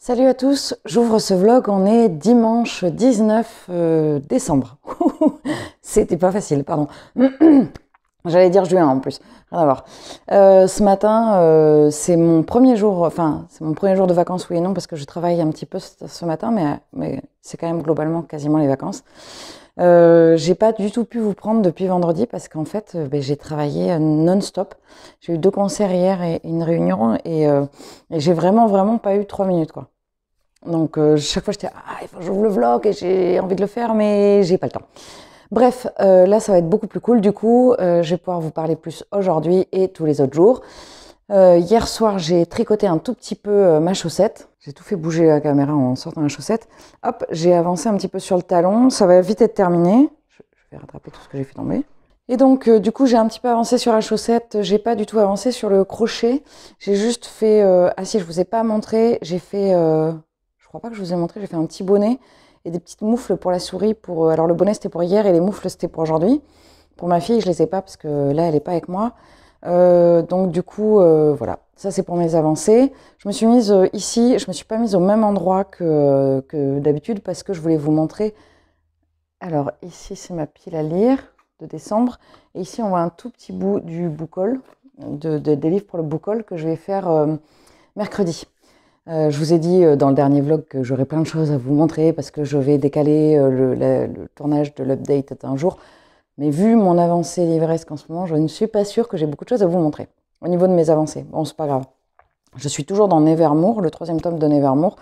Salut à tous, j'ouvre ce vlog, on est dimanche 19 décembre. C'était pas facile, pardon. J'allais dire juin en plus, rien à voir. Ce matin, c'est mon premier jour, c'est mon premier jour de vacances, oui et non, parce que je travaille un petit peu ce matin, mais c'est quand même globalement quasiment les vacances. J'ai pas du tout pu vous prendre depuis vendredi parce qu'en fait, j'ai travaillé non-stop. J'ai eu 2 concerts hier et une réunion et j'ai vraiment pas eu 3 minutes, quoi. Donc chaque fois j'étais il faut que j'ouvre le vlog et j'ai envie de le faire mais j'ai pas le temps. Bref, là ça va être beaucoup plus cool du coup, je vais pouvoir vous parler plus aujourd'hui et tous les autres jours. Hier soir j'ai tricoté un tout petit peu ma chaussette, j'ai tout fait bouger la caméra en sortant la chaussette. Hop, j'ai avancé un petit peu sur le talon, ça va vite être terminé. Je vais rattraper tout ce que j'ai fait tomber. Et donc du coup j'ai un petit peu avancé sur la chaussette, j'ai pas du tout avancé sur le crochet, j'ai juste fait, ah si je vous ai pas montré, j'ai fait... Je crois pas que je vous ai montré, j'ai fait un petit bonnet et des petites moufles pour la souris. Alors le bonnet c'était pour hier et les moufles c'était pour aujourd'hui. Pour ma fille je les ai pas parce que là elle est pas avec moi. Donc du coup voilà, ça c'est pour mes avancées. Je me suis mise ici, je me suis pas mise au même endroit que d'habitude parce que je voulais vous montrer. Alors ici c'est ma pile à lire de décembre et ici on voit un tout petit bout du book haul, des livres pour le book haul que je vais faire mercredi. Je vous ai dit dans le dernier vlog que j'aurais plein de choses à vous montrer parce que je vais décaler le tournage de l'update d'un jour. Mais vu mon avancée livresque en ce moment, je ne suis pas sûre que j'ai beaucoup de choses à vous montrer au niveau de mes avancées. Bon, c'est pas grave. Je suis toujours dans Nevermore, le 3e tome de Nevermore,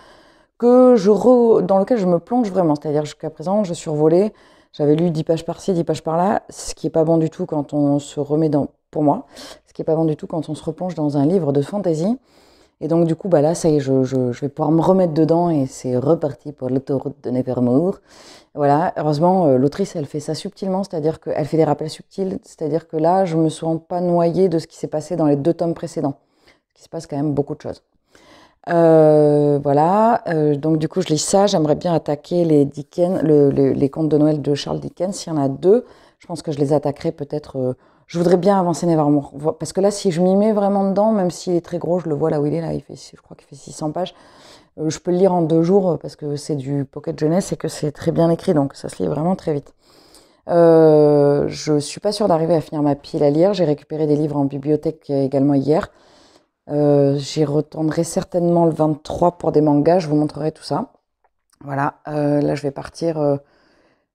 dans lequel je me plonge vraiment. C'est-à-dire jusqu'à présent, je survolais, j'avais lu 10 pages par-ci, 10 pages par-là, ce qui n'est pas bon du tout quand on se remet pour moi, ce qui n'est pas bon du tout quand on se replonge dans un livre de fantasy. Et donc du coup, là, ça y est, je vais pouvoir me remettre dedans et c'est reparti pour l'autoroute de Nevermore. Voilà, heureusement, l'autrice, elle fait ça subtilement, c'est-à-dire qu'elle fait des rappels subtils, c'est-à-dire que là, je me sens pas noyée de ce qui s'est passé dans les 2 tomes précédents. Il se passe quand même beaucoup de choses. Voilà, donc du coup, je lis ça. J'aimerais bien attaquer les Dickens, les contes de Noël de Charles Dickens. S'il y en a 2, je pense que je les attaquerai peut-être... Je voudrais bien avancer Nevermore, parce que là, si je m'y mets vraiment dedans, même s'il est très gros, je le vois là où il est, là, je crois qu'il fait 600 pages, je peux le lire en 2 jours, parce que c'est du pocket jeunesse et que c'est très bien écrit, donc ça se lit vraiment très vite. Je suis pas sûre d'arriver à finir ma pile à lire, j'ai récupéré des livres en bibliothèque également hier. J'y retournerai certainement le 23 pour des mangas, je vous montrerai tout ça. Voilà, là je vais partir...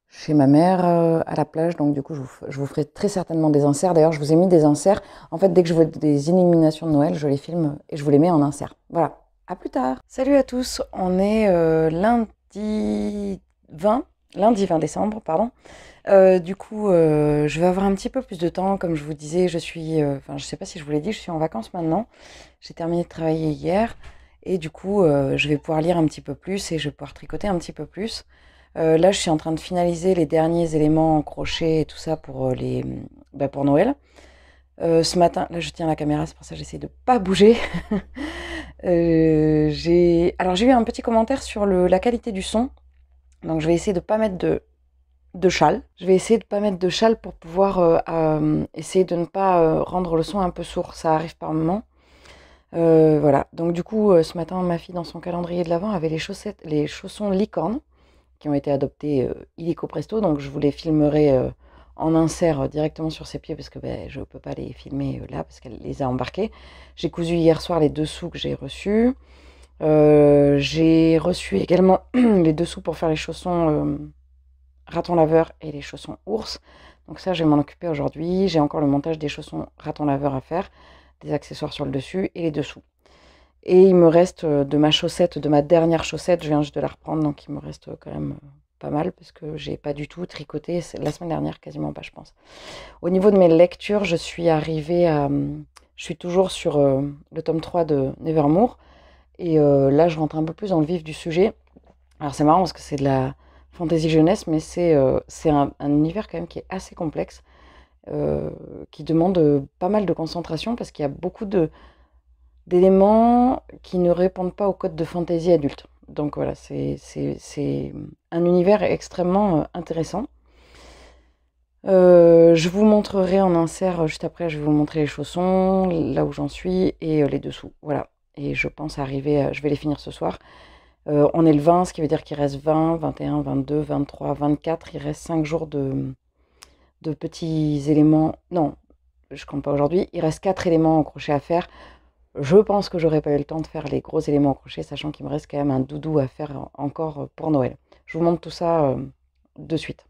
chez ma mère à la plage, donc du coup je vous ferai très certainement des inserts. D'ailleurs je vous ai mis des inserts, en fait dès que je vois des illuminations de Noël, je les filme et je vous les mets en insert. Voilà, à plus tard. Salut à tous, on est lundi 20 décembre, pardon. Du coup je vais avoir un petit peu plus de temps, comme je vous disais, je sais pas si je vous l'ai dit, je suis en vacances maintenant. J'ai terminé de travailler hier et du coup je vais pouvoir lire un petit peu plus et je vais pouvoir tricoter un petit peu plus. Là, je suis en train de finaliser les derniers éléments en crochet et tout ça pour pour Noël. Ce matin, là, je tiens la caméra, c'est pour ça que j'essaie de pas bouger. J'ai eu un petit commentaire sur la qualité du son. Donc, je vais essayer de pas mettre de châle. Je vais essayer de pas mettre de châle pour pouvoir essayer de ne pas rendre le son un peu sourd. Ça arrive par moments. Voilà. Donc, du coup, ce matin, ma fille, dans son calendrier de l'Avent, avait les chaussons licorne, qui ont été adoptés illico presto, donc je vous les filmerai en insert directement sur ses pieds parce que je ne peux pas les filmer là parce qu'elle les a embarqués. J'ai cousu hier soir les dessous que j'ai reçus. J'ai reçu également les dessous pour faire les chaussons raton laveur et les chaussons ours. Donc ça, je vais m'en occuper aujourd'hui. J'ai encore le montage des chaussons raton laveur à faire, des accessoires sur le dessus et les dessous. Et il me reste de ma dernière chaussette, je viens juste de la reprendre, donc il me reste quand même pas mal parce que j'ai pas du tout tricoté la semaine dernière, quasiment pas, je pense. Au niveau de mes lectures, je suis arrivée à... Je suis toujours sur le tome 3 de Nevermore. Et là, je rentre un peu plus dans le vif du sujet. Alors, c'est marrant parce que c'est de la fantasy jeunesse, mais c'est un univers quand même qui est assez complexe, qui demande pas mal de concentration parce qu'il y a beaucoup d'éléments qui ne répondent pas au code de fantasy adulte. Donc voilà, c'est un univers extrêmement intéressant. Je vous montrerai en insert juste après, je vais vous montrer les chaussons, là où j'en suis, et les dessous. Voilà. Et je pense arriver, je vais les finir ce soir. On est le 20, ce qui veut dire qu'il reste 20, 21, 22, 23, 24. Il reste 5 jours de petits éléments. Non, je compte pas aujourd'hui. Il reste 4 éléments en crochet à faire. Je pense que j'aurais pas eu le temps de faire les gros éléments en crochet, sachant qu'il me reste quand même un doudou à faire encore pour Noël. Je vous montre tout ça de suite.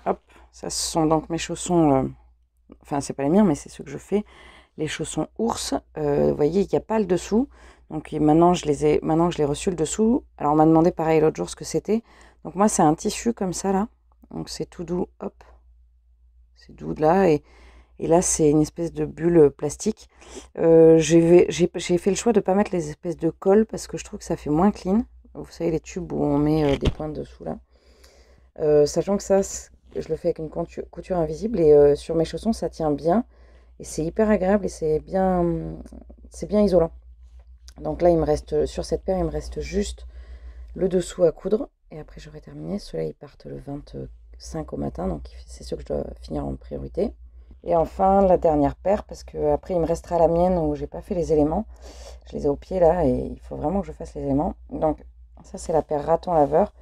Hop, ça ce sont donc mes chaussons, enfin c'est pas les miens, mais c'est ceux que je fais, les chaussons ours. Vous voyez, il n'y a pas le dessous, donc maintenant que je l'ai reçu le dessous. Alors on m'a demandé pareil l'autre jour ce que c'était. Donc moi c'est un tissu comme ça là, donc c'est tout doux, hop, c'est doux là, et là c'est une espèce de bulle plastique. J'ai fait le choix de ne pas mettre les espèces de colle parce que je trouve que ça fait moins clean. Vous savez les tubes où on met des points dessous là. Sachant que ça, je le fais avec une couture invisible et sur mes chaussons ça tient bien et c'est hyper agréable et c'est bien isolant. Donc là il me reste, sur cette paire il me reste juste le dessous à coudre et après j'aurai terminé. Ceux-là ils partent le 25 au matin, donc c'est ceux que je dois finir en priorité. Et enfin la dernière paire, parce que après il me restera la mienne où j'ai pas fait les éléments, je les ai au pied là et il faut vraiment que je fasse les éléments. Donc ça c'est la paire raton laveur.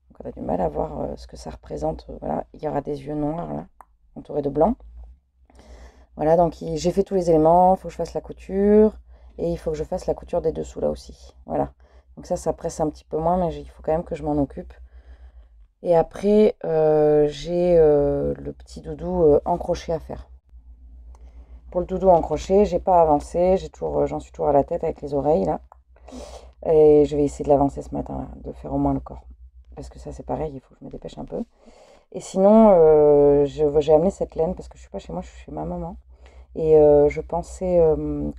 Donc on a du mal à voir ce que ça représente. Voilà, il y aura des yeux noirs là, entourés de blanc. Voilà, donc j'ai fait tous les éléments. Il faut que je fasse la couture. Et il faut que je fasse la couture des dessous là aussi. Voilà. Donc ça presse un petit peu moins, mais il faut quand même que je m'en occupe. Et après, j'ai le petit doudou en crochet à faire. Pour le doudou en crochet, j'ai pas avancé. J'en suis toujours à la tête avec les oreilles là. Et je vais essayer de l'avancer ce matin, là, de faire au moins le corps. Parce que ça c'est pareil, il faut que je me dépêche un peu. Et sinon, j'ai amené cette laine parce que je suis pas chez moi, je suis chez ma maman. Et je pensais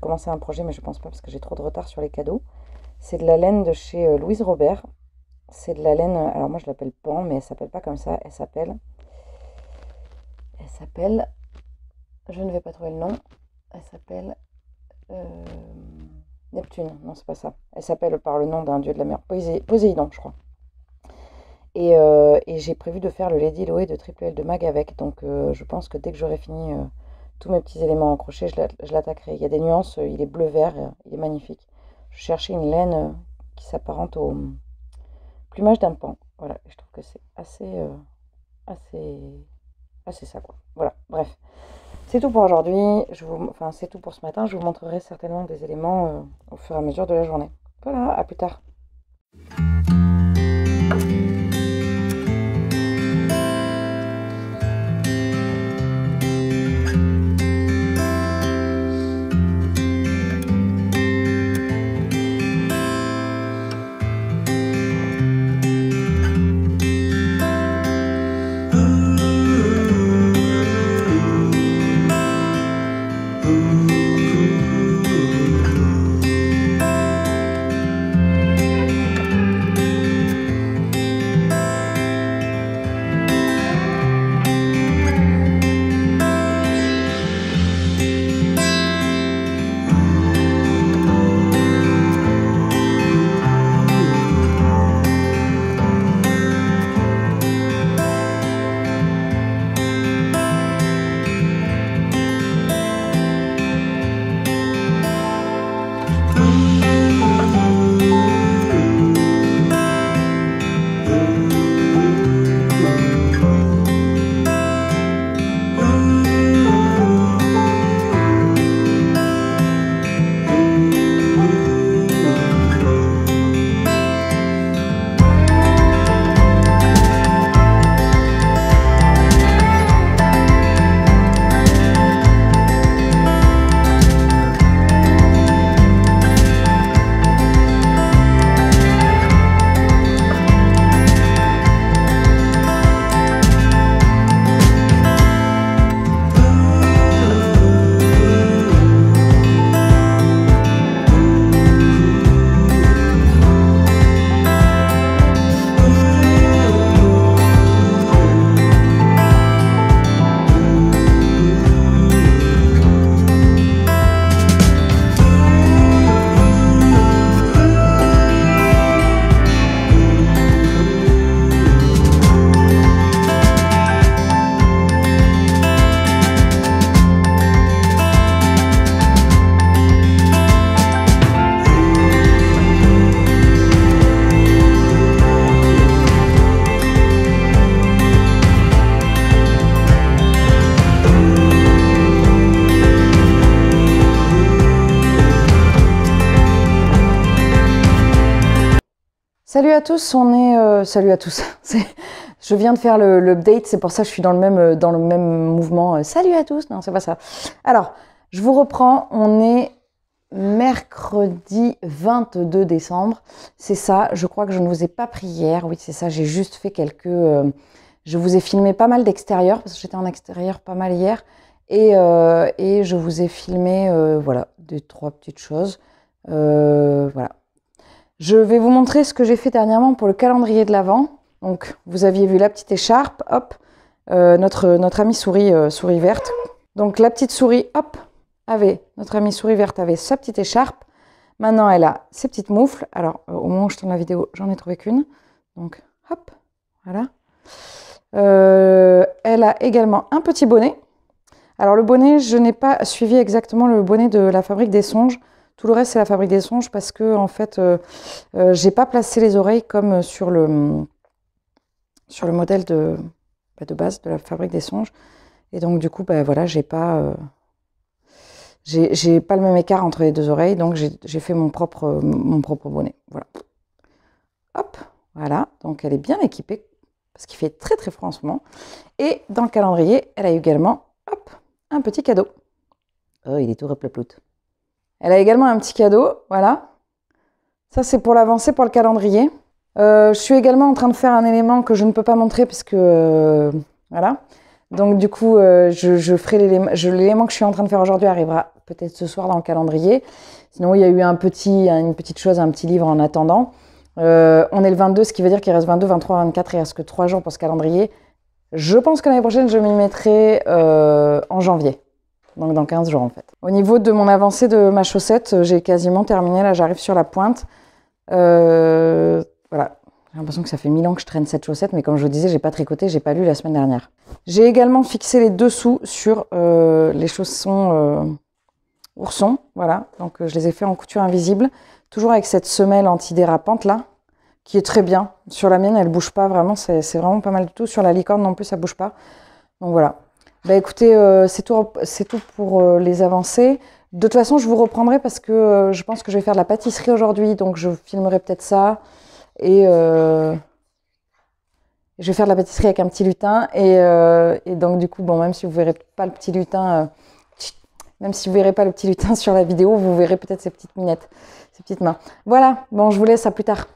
commencer un projet, mais je pense pas parce que j'ai trop de retard sur les cadeaux. C'est de la laine de chez Louise Robert. C'est de la laine, alors moi je l'appelle pan, mais elle s'appelle pas comme ça. Elle s'appelle, je ne vais pas trouver le nom. Elle s'appelle Neptune, non c'est pas ça. Elle s'appelle par le nom d'un dieu de la mer, Poséidon je crois. Et j'ai prévu de faire le Lady Loé de Triple L de Mag avec. Donc je pense que dès que j'aurai fini tous mes petits éléments en crochet, je l'attaquerai. Il y a des nuances, il est bleu-vert, il est magnifique. Je cherchais une laine qui s'apparente au plumage d'un pan. Voilà, je trouve que c'est assez ça quoi. Voilà, bref. C'est tout pour aujourd'hui. Enfin, c'est tout pour ce matin. Je vous montrerai certainement des éléments au fur et à mesure de la journée. Voilà, à plus tard. Salut à tous, on est... salut à tous. Je viens de faire l'update, c'est pour ça que je suis dans le même mouvement. Salut à tous, non, c'est pas ça. Alors, je vous reprends, on est mercredi 22 décembre. C'est ça, je crois que je ne vous ai pas pris hier. Oui, c'est ça, j'ai juste fait quelques... je vous ai filmé pas mal d'extérieur, parce que j'étais en extérieur pas mal hier. Et je vous ai filmé, voilà, 2-3 petites choses. Voilà. Je vais vous montrer ce que j'ai fait dernièrement pour le calendrier de l'Avent. Donc, vous aviez vu la petite écharpe, hop, notre amie souris verte. Donc, la petite souris, hop, notre amie souris verte avait sa petite écharpe. Maintenant, elle a ses petites moufles. Alors, au moment où je tourne la vidéo, j'en ai trouvé qu'une. Donc, hop, voilà. Elle a également un petit bonnet. Alors, le bonnet, je n'ai pas suivi exactement le bonnet de la Fabrique des Songes. Tout le reste, c'est la Fabrique des Songes parce que, en fait, j'ai pas placé les oreilles comme sur le modèle de base de la Fabrique des Songes. Et donc, du coup, voilà, j'ai pas le même écart entre les deux oreilles. Donc, j'ai fait mon propre bonnet. Voilà. Hop, voilà. Donc, elle est bien équipée parce qu'il fait très, très froid en ce moment. Et dans le calendrier, elle a également, hop, un petit cadeau. Oh, il est tout replaploute. Elle a également un petit cadeau, voilà. Ça, c'est pour l'avancée, pour le calendrier. Je suis également en train de faire un élément que je ne peux pas montrer parce que, voilà. Donc, du coup, je ferai l'élément que je suis en train de faire aujourd'hui arrivera peut-être ce soir dans le calendrier. Sinon, il y a eu une petite chose, un petit livre en attendant. On est le 22, ce qui veut dire qu'il reste 22, 23, 24, il reste que 3 jours pour ce calendrier. Je pense que l'année prochaine, je m'y mettrai en janvier. Donc dans 15 jours en fait. Au niveau de mon avancée de ma chaussette, j'ai quasiment terminé. Là, j'arrive sur la pointe. Voilà. J'ai l'impression que ça fait 1000 ans que je traîne cette chaussette, mais comme je vous disais, j'ai pas tricoté, j'ai pas lu la semaine dernière. J'ai également fixé les dessous sur les chaussons oursons. Voilà. Donc je les ai fait en couture invisible. Toujours avec cette semelle antidérapante là, qui est très bien. Sur la mienne, elle bouge pas vraiment. C'est vraiment pas mal du tout. Sur la licorne non plus, ça bouge pas. Donc voilà. Bah écoutez, c'est tout pour les avancées. De toute façon, je vous reprendrai parce que je pense que je vais faire de la pâtisserie aujourd'hui, donc je filmerai peut-être ça. Et je vais faire de la pâtisserie avec un petit lutin. Et donc du coup, bon, même si vous verrez pas le petit lutin, sur la vidéo, vous verrez peut-être ses petites minettes, ses petites mains. Voilà, bon, je vous laisse, à plus tard.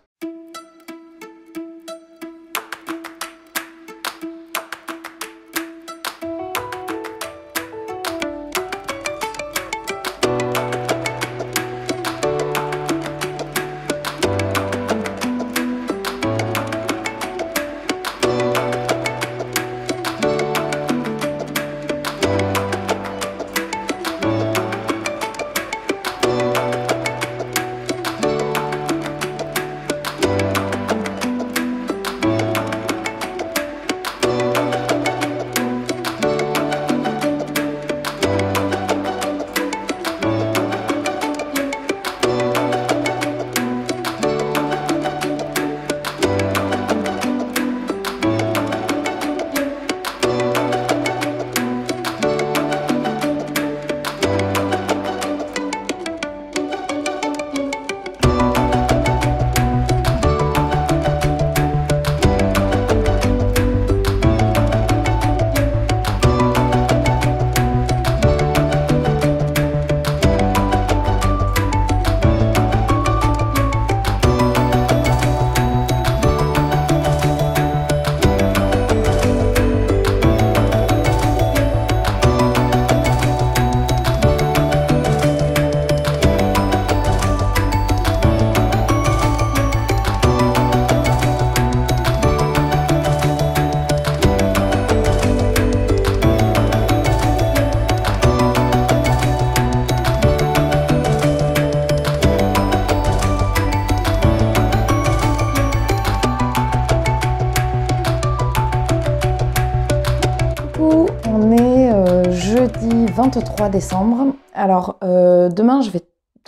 Jeudi 23 décembre. Alors, demain, je vais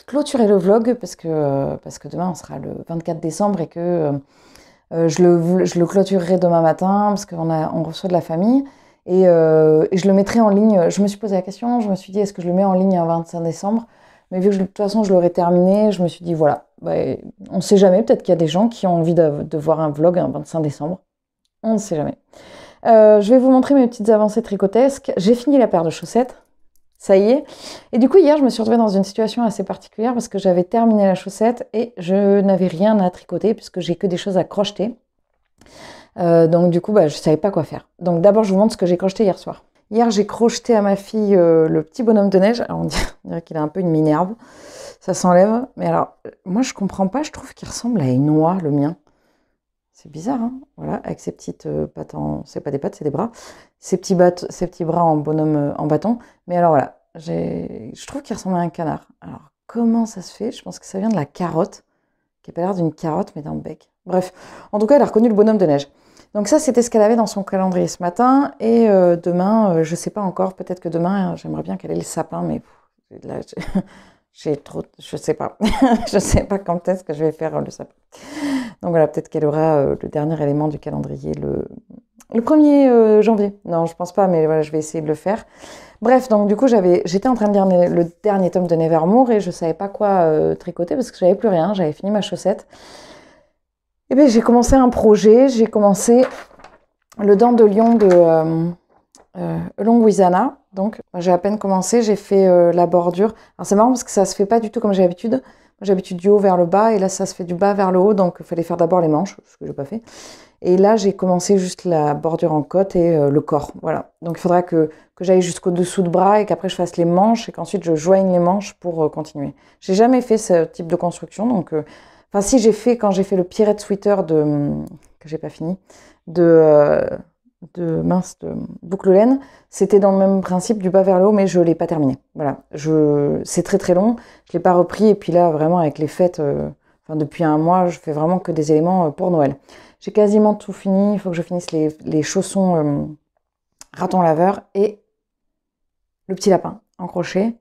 clôturer le vlog parce que demain, on sera le 24 décembre et que je le clôturerai demain matin parce qu'on reçoit de la famille. Et je le mettrai en ligne. Je me suis posé la question, je me suis dit, est-ce que je le mets en ligne un 25 décembre? Mais vu que de toute façon je l'aurais terminé, je me suis dit voilà, bah, on ne sait jamais, peut-être qu'il y a des gens qui ont envie de voir un vlog un 25 décembre. On ne sait jamais. Je vais vous montrer mes petites avancées tricotesques. J'ai fini la paire de chaussettes. Ça y est. Et du coup, hier, je me suis retrouvée dans une situation assez particulière parce que j'avais terminé la chaussette et je n'avais rien à tricoter puisque j'ai que des choses à crocheter. Donc du coup, je ne savais pas quoi faire. Donc d'abord, je vous montre ce que j'ai crocheté hier soir. Hier, j'ai crocheté à ma fille le petit bonhomme de neige. Alors, on dirait qu'il a un peu une Minerve. Ça s'enlève. Mais alors, moi, je comprends pas. Je trouve qu'il ressemble à une oie, le mien. C'est bizarre, hein, voilà, avec ses petites pattes c'est pas des pattes, c'est des bras. Ces petits bras en bonhomme en bâton. Mais alors voilà, je trouve qu'il ressemble à un canard. Alors, comment ça se fait? Je pense que ça vient de la carotte, qui n'a pas l'air d'une carotte, mais d'un bec. Bref, en tout cas, elle a reconnu le bonhomme de neige. Donc ça, c'était ce qu'elle avait dans son calendrier ce matin. Et demain, je sais pas encore, peut-être que demain, j'aimerais bien qu'elle ait le sapin, mais là, j'ai trop... Je sais pas. Je sais pas quand est-ce que je vais faire le sapin. Donc voilà, peut-être qu'elle aura le dernier élément du calendrier le 1er janvier. Non, je pense pas, mais voilà, je vais essayer de le faire. Bref, donc du coup, j'étais en train de lire le dernier tome de Nevermore et je savais pas quoi tricoter parce que j'avais plus rien, j'avais fini ma chaussette. Et bien, j'ai commencé un projet, j'ai commencé le dent de lion de Along with Anna. Donc, j'ai à peine commencé, j'ai fait la bordure. Alors, c'est marrant parce que ça se fait pas du tout comme j'ai l'habitude. J'ai l'habitude du haut vers le bas et là, ça se fait du bas vers le haut. Donc, il fallait faire d'abord les manches, ce que j'ai pas fait. Et là, j'ai commencé juste la bordure en côte et le corps. Voilà. Donc, il faudra que j'aille jusqu'au dessous de bras et qu'après, je fasse les manches et qu'ensuite, je joigne les manches pour continuer. J'ai jamais fait ce type de construction. Donc, enfin, si j'ai fait quand j'ai fait le Pirate Sweater que j'ai pas fini, de boucle laine, c'était dans le même principe du bas vers le haut, mais je l'ai pas terminé. Voilà, c'est très très long, je l'ai pas repris et puis là vraiment avec les fêtes, depuis un mois, je fais vraiment que des éléments pour Noël. J'ai quasiment tout fini, il faut que je finisse les chaussons raton laveur et le petit lapin en crochet.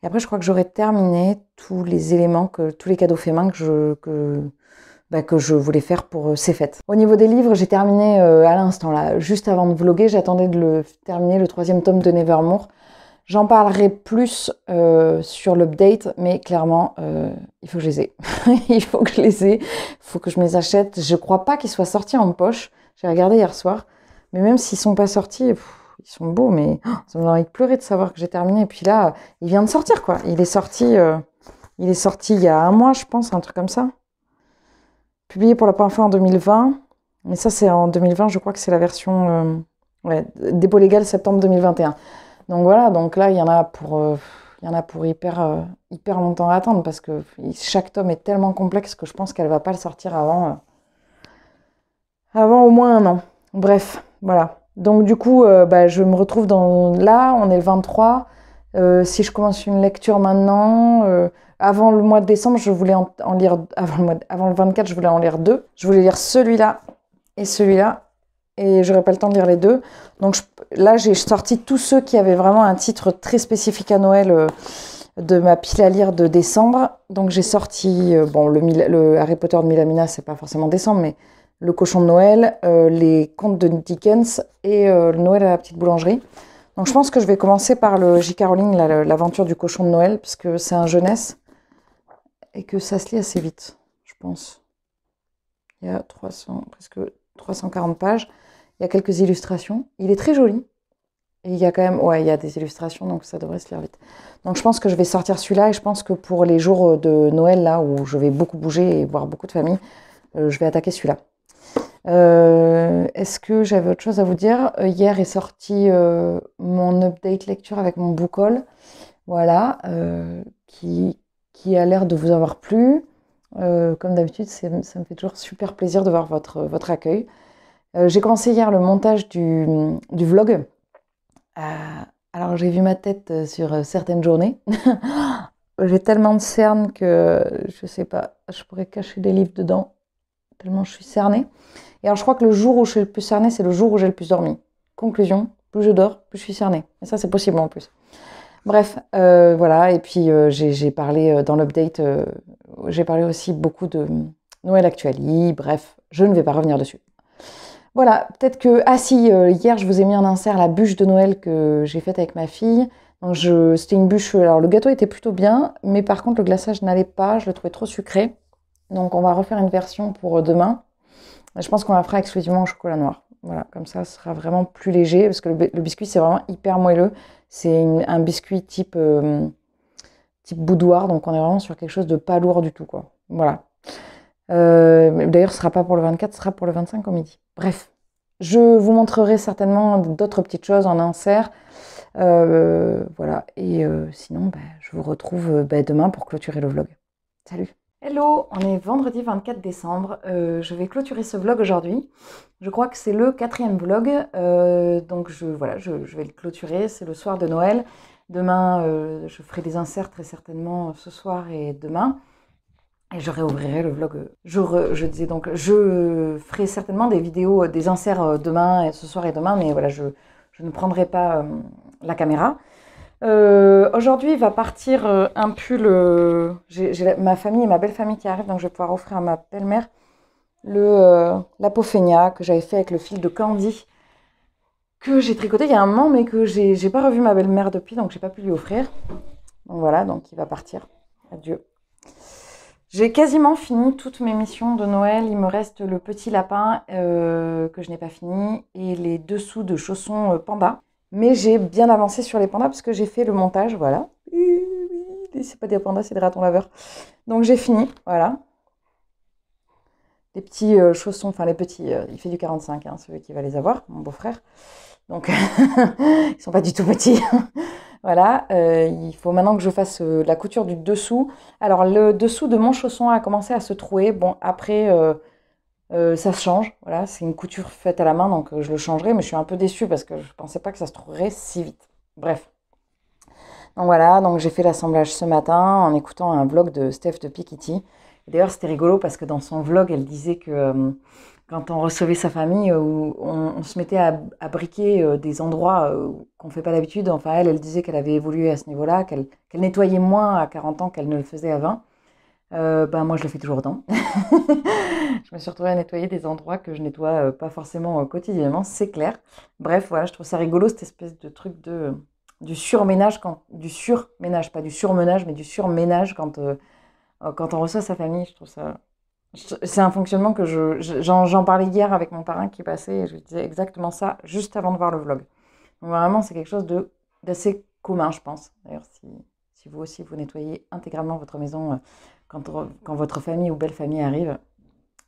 Et après, je crois que j'aurai terminé tous les éléments, tous les cadeaux faits main que je voulais faire pour ces fêtes. Au niveau des livres, j'ai terminé à l'instant là, juste avant de vlogger, j'attendais de terminer le 3e tome de Nevermore. J'en parlerai plus sur l'update, mais clairement, il faut que je les ai. Il faut que je les ai, il faut que je me les achète. Je crois pas qu'ils soient sortis en poche, j'ai regardé hier soir, mais même s'ils sont pas sortis, ils sont beaux, mais ça me donne envie de pleurer de savoir que j'ai terminé. Et puis là, il vient de sortir quoi, il est sorti il y a un mois, je pense, un truc comme ça. Publié pour la première fois en 2020, mais ça c'est en 2020, je crois que c'est la version dépôt légal septembre 2021. Donc voilà, donc là il y en a pour hyper longtemps à attendre parce que chaque tome est tellement complexe que je pense qu'elle va pas le sortir avant au moins un an. Bref, voilà. Donc du coup, je me retrouve là, on est le 23. Si je commence une lecture maintenant, avant le mois de décembre, je voulais en lire, avant le 24, je voulais en lire 2. Je voulais lire celui-là et celui-là, et j'aurais pas le temps de lire les deux. Donc là, j'ai sorti tous ceux qui avaient vraiment un titre très spécifique à Noël de ma pile à lire de décembre. Donc j'ai sorti, le Harry Potter de Milamina, c'est pas forcément décembre, mais le cochon de Noël, les contes de Dickens et le Noël à la petite boulangerie. Donc je pense que je vais commencer par le J.K. Rowling, l'aventure du cochon de Noël, parce que c'est un jeunesse et que ça se lit assez vite, je pense. Il y a presque 340 pages. Il y a quelques illustrations. Il est très joli. Et il y a quand même, il y a des illustrations, donc ça devrait se lire vite. Donc je pense que je vais sortir celui-là et je pense que pour les jours de Noël, là où je vais beaucoup bouger et voir beaucoup de familles, je vais attaquer celui-là. Est-ce que j'avais autre chose à vous dire? Hier est sorti mon update lecture avec mon book haul, voilà, qui a l'air de vous avoir plu. Comme d'habitude, ça me fait toujours super plaisir de voir votre accueil. J'ai commencé hier le montage du vlog. Alors j'ai vu ma tête sur certaines journées. J'ai tellement de cernes que je sais pas, je pourrais cacher des livres dedans, tellement je suis cernée. Et alors je crois que le jour où je suis le plus cernée, c'est le jour où j'ai le plus dormi. Conclusion, plus je dors, plus je suis cernée. Et ça c'est possible en plus. Bref, voilà, et puis j'ai parlé dans l'update, j'ai parlé aussi beaucoup de Noël Actually, bref, je ne vais pas revenir dessus. Voilà, peut-être que... Ah si, hier je vous ai mis en insert la bûche de Noël que j'ai faite avec ma fille. Donc c'était une bûche, alors le gâteau était plutôt bien, mais par contre le glaçage n'allait pas, je le trouvais trop sucré. Donc on va refaire une version pour demain. Je pense qu'on la fera exclusivement au chocolat noir. Voilà, comme ça, ce sera vraiment plus léger, parce que le biscuit, c'est vraiment hyper moelleux. C'est un biscuit type boudoir, donc on est vraiment sur quelque chose de pas lourd du tout, quoi. Voilà. D'ailleurs, ce sera pas pour le 24, ce sera pour le 25 au midi. Bref, je vous montrerai certainement d'autres petites choses en insert. Voilà, et sinon, je vous retrouve demain pour clôturer le vlog. Salut! Hello, on est vendredi 24 décembre, je vais clôturer ce vlog aujourd'hui. Je crois que c'est le 4e vlog, donc voilà, je vais le clôturer, c'est le soir de Noël. Demain, je ferai des inserts très certainement ce soir et demain. Et je réouvrirai le vlog. Je disais donc, je ferai certainement des vidéos, des inserts demain, et ce soir et demain, mais voilà, je ne prendrai pas la caméra. Aujourd'hui va partir un pull, j'ai ma famille et ma belle famille qui arrivent, donc je vais pouvoir offrir à ma belle-mère la peau Feigna que j'avais fait avec le fil de Candy que j'ai tricoté il y a un moment mais que j'ai pas revu ma belle-mère depuis, donc j'ai pas pu lui offrir. Donc voilà, donc il va partir. Adieu. J'ai quasiment fini toutes mes missions de Noël. Il me reste le petit lapin que je n'ai pas fini et les dessous de chaussons panda. Mais j'ai bien avancé sur les pandas parce que j'ai fait le montage, voilà. C'est pas des pandas, c'est des ratons laveurs. Donc j'ai fini, voilà. Les petits chaussons, enfin les petits, il fait du 45, hein, celui qui va les avoir, mon beau-frère. Donc ils sont pas du tout petits. Voilà, il faut maintenant que je fasse la couture du dessous. Alors le dessous de mon chausson a commencé à se trouer. Bon, après... ça se change, voilà, c'est une couture faite à la main, donc je le changerai, mais je suis un peu déçue parce que je pensais pas que ça se trouverait si vite. Bref. Donc voilà, donc j'ai fait l'assemblage ce matin en écoutant un vlog de Steph de Piketty. D'ailleurs, c'était rigolo parce que dans son vlog, elle disait que quand on recevait sa famille, on se mettait à briquer des endroits qu'on ne fait pas d'habitude. Enfin, elle disait qu'elle avait évolué à ce niveau-là, qu'elle nettoyait moins à 40 ans qu'elle ne le faisait à 20. Moi je le fais toujours autant. Je me suis retrouvée à nettoyer des endroits que je nettoie pas forcément quotidiennement, c'est clair. Bref, voilà, je trouve ça rigolo cette espèce de truc du surménage, du surménage, pas du surmenage, mais du surménage quand on reçoit sa famille. Je trouve ça, c'est un fonctionnement que j'en parlais hier avec mon parrain qui passait et je lui disais exactement ça juste avant de voir le vlog. Donc vraiment c'est quelque chose d'assez commun, je pense. D'ailleurs, si vous aussi vous nettoyez intégralement votre maison quand votre famille ou belle famille arrive,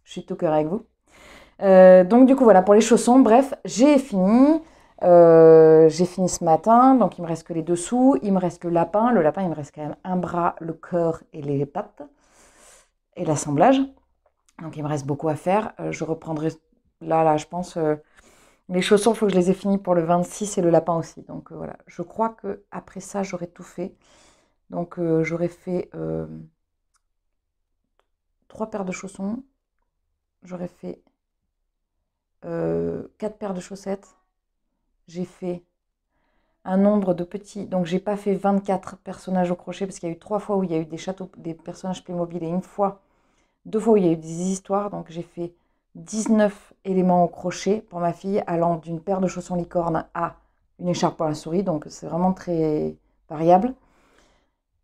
je suis tout cœur avec vous. Donc du coup voilà pour les chaussons, bref, j'ai fini. J'ai fini ce matin, donc il me reste que les dessous, il me reste le lapin. Le lapin, il me reste quand même un bras, le corps et les pattes et l'assemblage. Donc il me reste beaucoup à faire. Je reprendrai là, je pense. Les chaussons, il faut que je les ai finis pour le 26 et le lapin aussi. Donc voilà, je crois que après ça, j'aurai tout fait. Donc j'aurais fait 3 paires de chaussons. J'aurais fait 4 paires de chaussettes. J'ai fait un nombre de petits... Donc, j'ai pas fait 24 personnages au crochet parce qu'il y a eu 3 fois où il y a eu des personnages Playmobil et 2 fois où il y a eu des histoires. Donc, j'ai fait 19 éléments au crochet pour ma fille, allant d'une paire de chaussons licorne à une écharpe pour la souris. Donc, c'est vraiment très variable.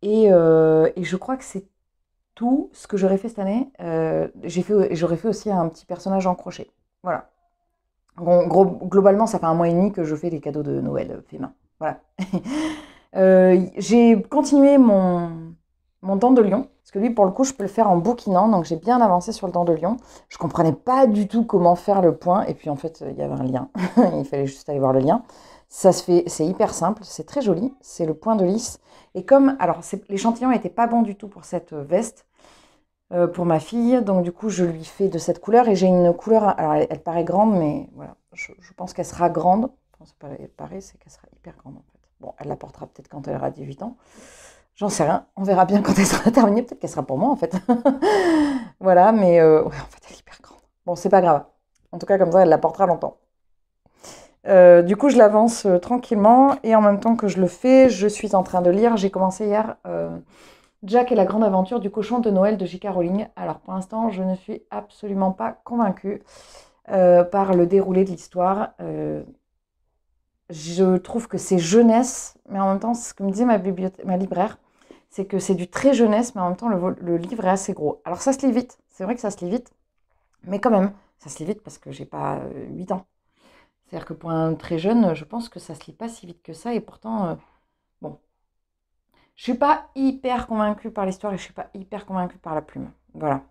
Et je crois que c'est tout ce que j'aurais fait cette année. J'aurais fait aussi un petit personnage en crochet. Voilà. Bon, globalement, ça fait 1 mois et demi que je fais les cadeaux de Noël fait main. Voilà. J'ai continué mon dent de lion. Parce que lui, pour le coup, je peux le faire en bouquinant. Donc, j'ai bien avancé sur le dent de lion. Je comprenais pas du tout comment faire le point. Et puis, en fait, il y avait un lien. Il fallait juste aller voir le lien. Ça se fait, c'est hyper simple. C'est très joli. C'est le point de lisse. Et comme, alors, l'échantillon n'était pas bon du tout pour cette veste. Pour ma fille, donc du coup je lui fais de cette couleur et j'ai une couleur, alors elle paraît grande mais voilà, je pense qu'elle sera grande, enfin, c'est pas elle paraît, c'est qu'elle sera hyper grande en fait. Bon, elle la portera peut-être quand elle aura 18 ans, j'en sais rien, on verra bien quand elle sera terminée, peut-être qu'elle sera pour moi en fait. Voilà, mais ouais, en fait elle est hyper grande. Bon, c'est pas grave, en tout cas comme ça elle la portera longtemps. Du coup je l'avance tranquillement et en même temps que je le fais, je suis en train de lire, j'ai commencé hier... Jack et la grande aventure du cochon de Noël de J.K. Rowling. Alors pour l'instant, je ne suis absolument pas convaincue par le déroulé de l'histoire. je trouve que c'est jeunesse, mais en même temps, ce que me disait ma libraire, c'est que c'est du très jeunesse, mais en même temps, le livre est assez gros. Alors ça se lit vite, c'est vrai que ça se lit vite, mais quand même, ça se lit vite parce que j'ai pas 8 ans. C'est-à-dire que pour un très jeune, je pense que ça se lit pas si vite que ça, et pourtant, bon, je suis pas hyper convaincue par l'histoire et je suis pas hyper convaincue par la plume. Voilà.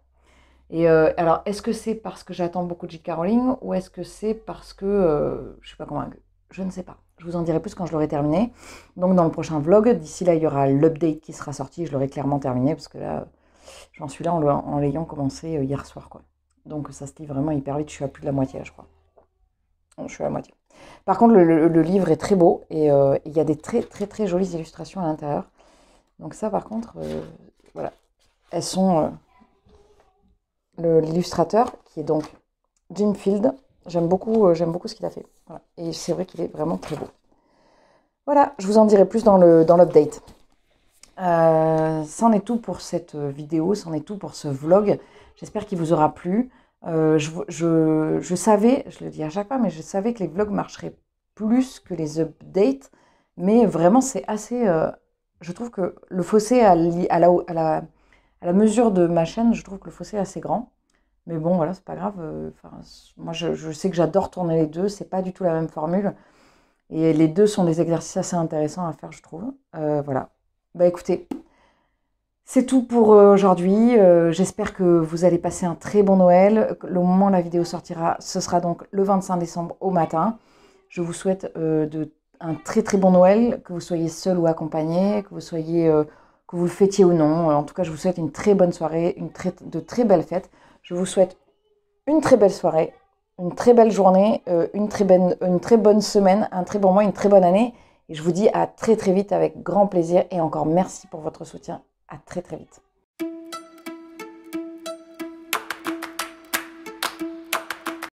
Et alors, est-ce que c'est parce que j'attends beaucoup de J.K. Rowling ou est-ce que c'est parce que je suis pas convaincue? Je ne sais pas. Je vous en dirai plus quand je l'aurai terminé. Donc dans le prochain vlog, d'ici là, il y aura l'update qui sera sorti. Je l'aurai clairement terminé parce que là, j'en suis là en l'ayant commencé hier soir, quoi. Donc ça se lit vraiment hyper vite. Je suis à plus de la moitié là, je crois. Non, je suis à la moitié. Par contre, le livre est très beau et il y a des très très très jolies illustrations à l'intérieur. Donc ça, par contre, voilà. Elles sont... l'illustrateur, qui est donc Jim Field, j'aime beaucoup ce qu'il a fait. Voilà. Et c'est vrai qu'il est vraiment très beau. Voilà, je vous en dirai plus dans l'update. C'en est tout pour cette vidéo, c'en est tout pour ce vlog. J'espère qu'il vous aura plu. Je savais, je le dis à chaque fois, mais je savais que les vlogs marcheraient plus que les updates. Mais vraiment, c'est assez... je trouve que le fossé à la mesure de ma chaîne, je trouve que le fossé est assez grand. Mais bon, voilà, c'est pas grave. Moi, je sais que j'adore tourner les deux. C'est pas du tout la même formule. Et les deux sont des exercices assez intéressants à faire, je trouve. Voilà. Bah écoutez, c'est tout pour aujourd'hui. J'espère que vous allez passer un très bon Noël. Le moment où la vidéo sortira, ce sera donc le 25 décembre au matin. Je vous souhaite un très très bon Noël, que vous soyez seul ou accompagné, que vous le fêtiez ou non. En tout cas, je vous souhaite une très bonne soirée, de très belles fêtes. Je vous souhaite une très belle soirée, une très belle journée, une très bonne semaine, un très bon mois, une très bonne année. Et je vous dis à très très vite avec grand plaisir. Et encore merci pour votre soutien. À très très vite.